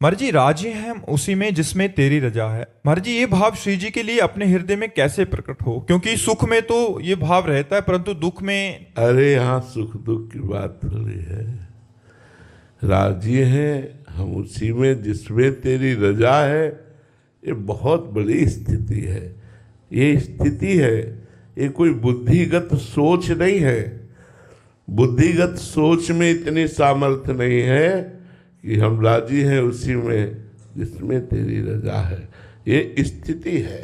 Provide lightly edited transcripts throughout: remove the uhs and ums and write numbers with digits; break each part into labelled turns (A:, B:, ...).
A: महाराज जी, राजी हैं हम उसी में जिसमें तेरी रजा है। महाराज जी, ये भाव श्री जी के लिए अपने हृदय में कैसे प्रकट हो? क्योंकि सुख में तो ये भाव रहता है, परंतु दुख में।
B: अरे यहाँ सुख दुख की बात थोड़ी है। राजी हैं हम उसी में जिसमें तेरी रजा है, ये बहुत बड़ी स्थिति है। ये स्थिति है, ये कोई बुद्धिगत सोच नहीं है। बुद्धिगत सोच में इतनी सामर्थ्य नहीं है कि हम राजी हैं उसी में जिसमें तेरी रजा है। ये स्थिति है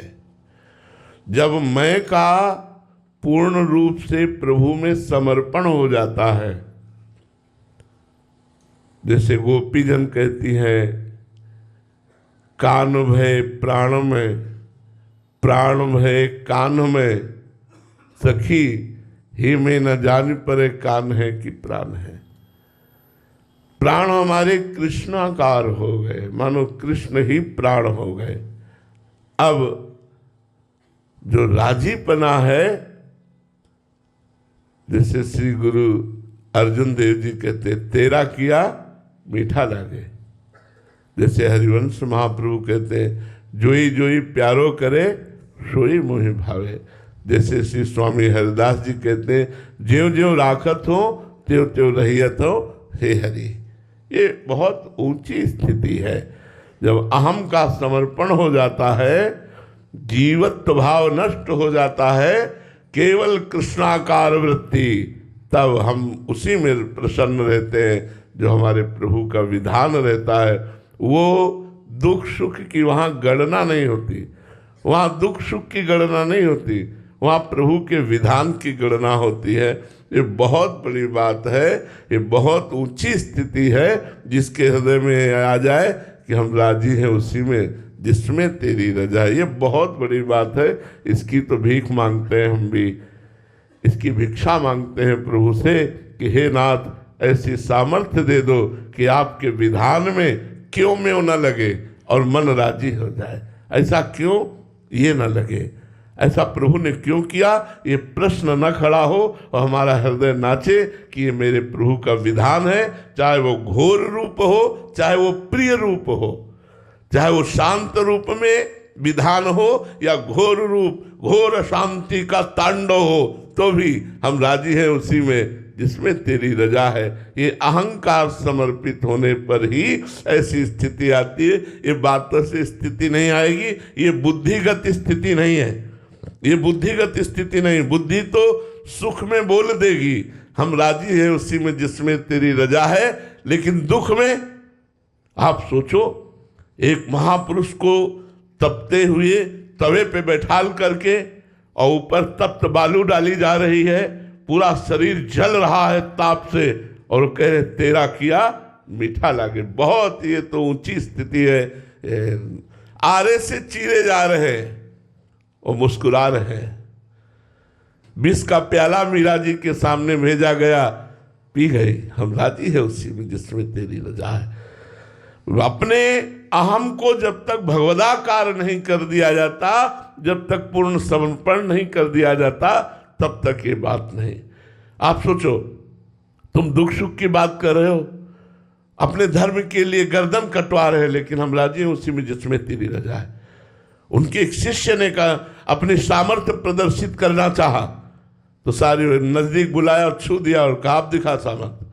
B: जब मैं का पूर्ण रूप से प्रभु में समर्पण हो जाता है। जैसे गोपीजन कहती हैं, कान भय प्राण में, प्राण भय कान में, सखी ही में न जान परे कान है कि प्राण है। प्राण हमारे कृष्णाकार हो गए, मानो कृष्ण ही प्राण हो गए। अब जो राजीपना है, जैसे श्री गुरु अर्जुन देव जी कहते, तेरा किया मीठा लागे। जैसे हरिवंश महाप्रभु कहते हैं, जोई जोई प्यारो करे सोई मोहि भावे। जैसे श्री स्वामी हरिदास जी कहते हैं, ज्यों ज्यों राखत हो त्यों त्यों रहियत हो हे हरि। ये बहुत ऊंची स्थिति है। जब अहम का समर्पण हो जाता है, जीवत्व भाव नष्ट हो जाता है, केवल कृष्णाकार वृत्ति, तब हम उसी में प्रसन्न रहते हैं। जो हमारे प्रभु का विधान रहता है, वो दुख सुख की वहाँ गणना नहीं होती, वहाँ दुख सुख की गणना नहीं होती, वहाँ प्रभु के विधान की गणना होती है। ये बहुत बड़ी बात है, ये बहुत ऊंची स्थिति है जिसके हृदय में आ जाए कि हम राजी हैं उसी में जिसमें तेरी रजा है। ये बहुत बड़ी बात है। इसकी तो भीख मांगते हैं हम भी, इसकी भिक्षा मांगते हैं प्रभु से कि हे नाथ, ऐसी सामर्थ्य दे दो कि आपके विधान में क्यों में न लगे और मन राजी हो जाए। ऐसा क्यों ये न लगे, ऐसा प्रभु ने क्यों किया, ये प्रश्न न खड़ा हो और हमारा हृदय नाचे कि ये मेरे प्रभु का विधान है। चाहे वो घोर रूप हो, चाहे वो प्रिय रूप हो, चाहे वो शांत रूप में विधान हो या घोर रूप, घोर शांति का तांडव हो, तो भी हम राजी हैं उसी में जिसमें तेरी रजा है। ये अहंकार समर्पित होने पर ही ऐसी स्थिति आती है। ये बातों से स्थिति नहीं आएगी, ये बुद्धिगत स्थिति नहीं है, ये बुद्धिगत स्थिति नहीं। बुद्धि तो सुख में बोल देगी हम राजी हैं उसी में जिसमें तेरी रजा है, लेकिन दुख में आप सोचो, एक महापुरुष को तपते हुए तवे पे बैठाल करके और ऊपर तप्त बालू डाली जा रही है, पूरा शरीर जल रहा है ताप से, और कहे तेरा किया मीठा लागे। बहुत ये तो ऊंची स्थिति है। आरे से चीरे जा रहे हैं और मुस्कुरा रहे हैं। विष का प्याला मीरा जी के सामने भेजा गया, पी गई। हम राजी है उसी में जिसमें तेरी रजा है। अपने अहम को जब तक भगवदाकार नहीं कर दिया जाता, जब तक पूर्ण समर्पण नहीं कर दिया जाता, तब तक ये बात नहीं। आप सोचो, तुम दुख सुख की बात कर रहे हो, अपने धर्म के लिए गर्दन कटवा रहे हैं, लेकिन हम राजी हैं उसी में जिसमें तेरी रजा है। उनके एक शिष्य ने कहा, अपनी सामर्थ्य प्रदर्शित करना चाहा तो सारी नजदीक बुलाया और छू दिया और कहा, आप दिखा सामर्थ्य।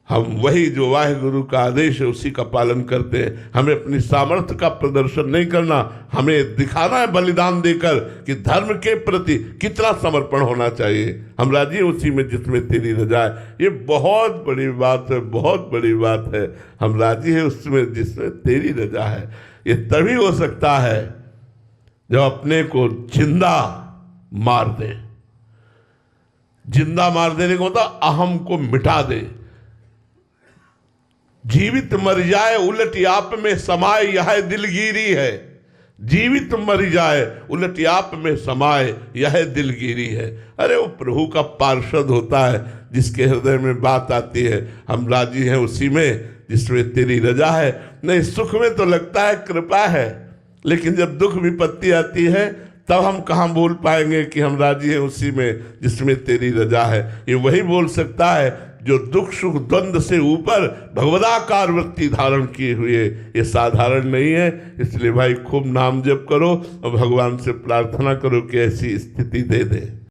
B: हम वही जो वाहेगुरु का आदेश है उसी का पालन करते हैं। हमें अपनी सामर्थ्य का प्रदर्शन नहीं करना, हमें दिखाना है बलिदान देकर कि धर्म के प्रति कितना समर्पण होना चाहिए। हम राजी हैं उसी में जिसमें तेरी रजा है। ये बहुत बड़ी बात है, बहुत बड़ी बात है। हम राजी हैं उसमें जिसमें तेरी रजा है। ये तभी हो सकता है जब अपने को जिंदा मार दे। जिंदा मार देने को होता अहम को मिटा दे। जीवित मर जाए उलट आप में समाए, यह दिलगिरी है। जीवित मर जाए उलट आप में समाए, यह दिलगिरी है। अरे वो प्रभु का पार्षद होता है जिसके हृदय में बात आती है, हम राजी हैं उसी में जिसमें तेरी रजा है। नहीं, सुख में तो लगता है कृपा है, लेकिन जब दुख विपत्ति आती है तब हम कहाँ बोल पाएंगे कि हम राजी हैं उसी में जिसमें तेरी रजा है। ये वही बोल सकता है जो दुख सुख द्वंद्व से ऊपर भगवदाकार वृत्ति धारण किए हुए, ये साधारण नहीं है। इसलिए भाई खूब नाम जप करो और भगवान से प्रार्थना करो कि ऐसी स्थिति दे दे।